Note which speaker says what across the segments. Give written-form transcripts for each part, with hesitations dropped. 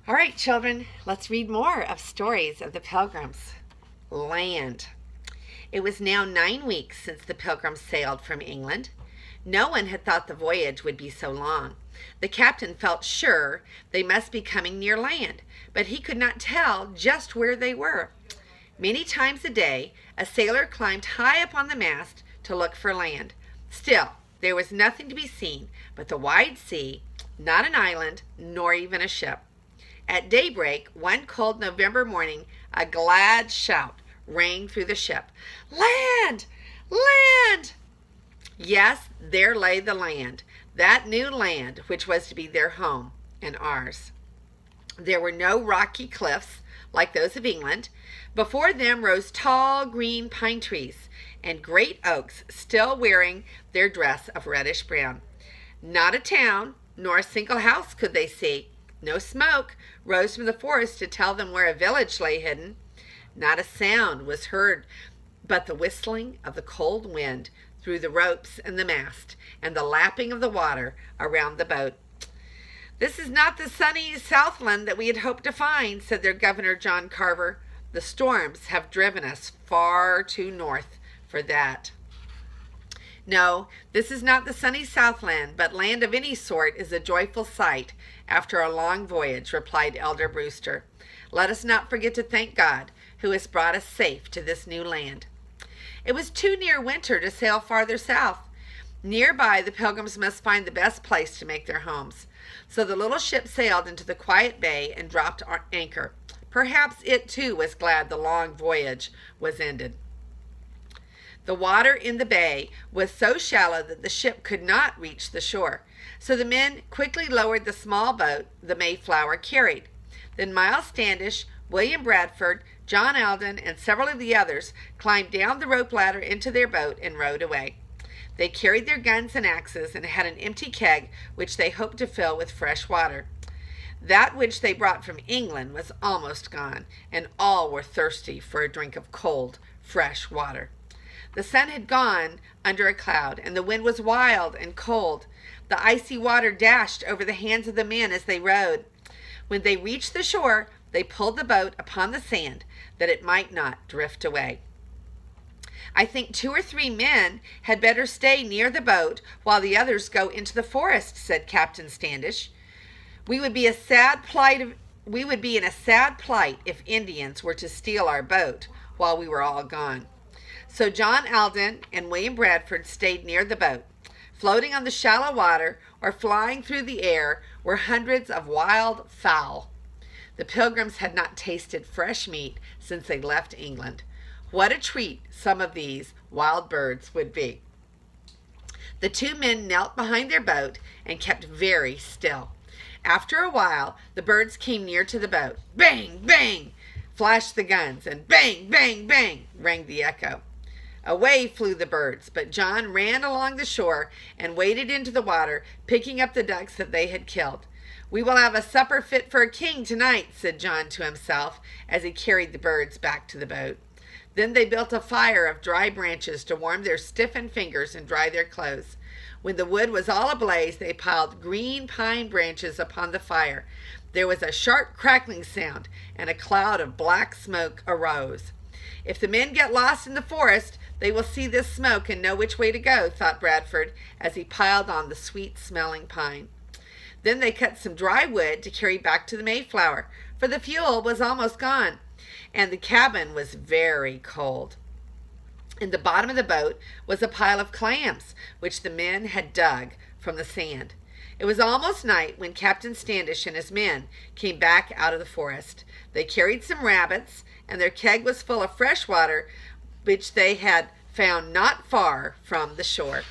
Speaker 1: All right, children, let's read more of stories of the Pilgrims. Land. It was now 9 weeks since the Pilgrims sailed from England. No one had thought the voyage would be so long. The captain felt sure they must be coming near land, but he could not tell just where they were. Many times a day, a sailor climbed high up on the mast to look for land. Still, there was nothing to be seen but the wide sea, not an island, nor even a ship. At daybreak, one cold November morning, a glad shout rang through the ship. Land! Land! Yes, there lay the land, that new land which was to be their home and ours. There were no rocky cliffs like those of England. Before them rose tall green pine trees and great oaks still wearing their dress of reddish brown. Not a town nor a single house could they see. No smoke rose from the forest to tell them where a village lay hidden. Not a sound was heard but the whistling of the cold wind through the ropes and the mast, and the lapping of the water around the boat. "This is not the sunny Southland that we had hoped to find," said their governor, John Carver. "The storms have driven us far too north for that." "No, this is not the sunny Southland, but land of any sort is a joyful sight after a long voyage," replied Elder Brewster. "Let us not forget to thank God, who has brought us safe to this new land." It was too near winter to sail farther south. Nearby, the Pilgrims must find the best place to make their homes. So the little ship sailed into the quiet bay and dropped anchor. Perhaps it too was glad the long voyage was ended. The water in the bay was so shallow that the ship could not reach the shore. So the men quickly lowered the small boat the Mayflower carried. Then Miles Standish, William Bradford, John Alden, and several of the others climbed down the rope ladder into their boat and rowed away. They carried their guns and axes and had an empty keg which they hoped to fill with fresh water. That which they brought from England was almost gone, and all were thirsty for a drink of cold, fresh water. The sun had gone under a cloud, and the wind was wild and cold. The icy water dashed over the hands of the men as they rowed. When they reached the shore, they pulled the boat upon the sand that it might not drift away. "I think 2 or 3 men had better stay near the boat while the others go into the forest," said Captain Standish. We would be in a sad plight if Indians were to steal our boat while we were all gone." So John Alden and William Bradford stayed near the boat. Floating on the shallow water or flying through the air were hundreds of wild fowl. The Pilgrims had not tasted fresh meat since they left England. What a treat some of these wild birds would be. The 2 men knelt behind their boat and kept very still. After a while, the birds came near to the boat. Bang, bang, flashed the guns, and bang, bang, bang, rang the echo. Away flew the birds, but John ran along the shore and waded into the water, picking up the ducks that they had killed. "We will have a supper fit for a king tonight," said John to himself as he carried the birds back to the boat. Then they built a fire of dry branches to warm their stiffened fingers and dry their clothes. When the wood was all ablaze, they piled green pine branches upon the fire. There was a sharp crackling sound, and a cloud of black smoke arose. "If the men get lost in the forest, they will see this smoke and know which way to go," thought Bradford as he piled on the sweet-smelling pine. Then they cut some dry wood to carry back to the Mayflower, for the fuel was almost gone, and the cabin was very cold. In the bottom of the boat was a pile of clams, which the men had dug from the sand. It was almost night when Captain Standish and his men came back out of the forest. They carried some rabbits, and their keg was full of fresh water, which they had found not far from the shore.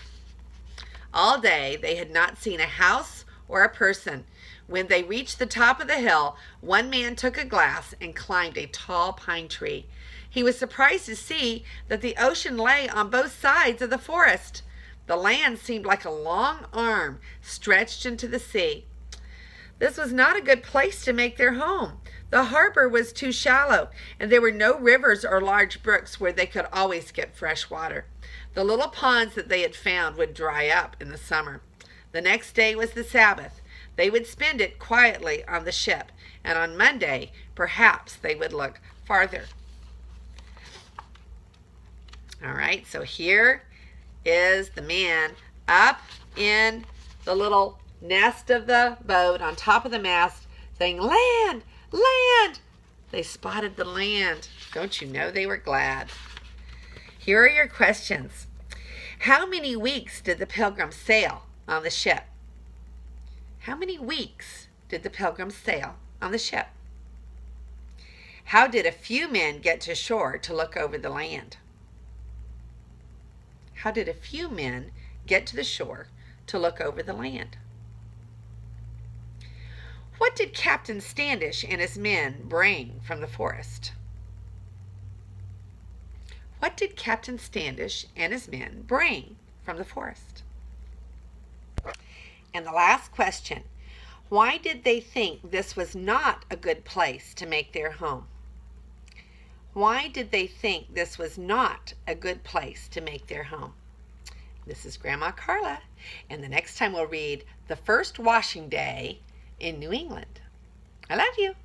Speaker 1: All day they had not seen a house or a person. When they reached the top of the hill, one man took a glass and climbed a tall pine tree. He was surprised to see that the ocean lay on both sides of the forest. The land seemed like a long arm stretched into the sea. This was not a good place to make their home. The harbor was too shallow, and there were no rivers or large brooks where they could always get fresh water. The little ponds that they had found would dry up in the summer. The next day was the Sabbath. They would spend it quietly on the ship, and on Monday, perhaps they would look farther. All right, so here is the man up in the little nest of the boat on top of the mast saying, "Land, land." They spotted the land. Don't you know they were glad? Here are your questions. How many weeks did the Pilgrims sail on the ship? How many weeks did the Pilgrims sail on the ship? How did a few men get to shore to look over the land? How did a few men get to the shore to look over the land? What did Captain Standish and his men bring from the forest? What did Captain Standish and his men bring from the forest? And the last question, why did they think this was not a good place to make their home? Why did they think this was not a good place to make their home? This is Grandma Carla, and the next time we'll read The First Washing Day in New England. I love you.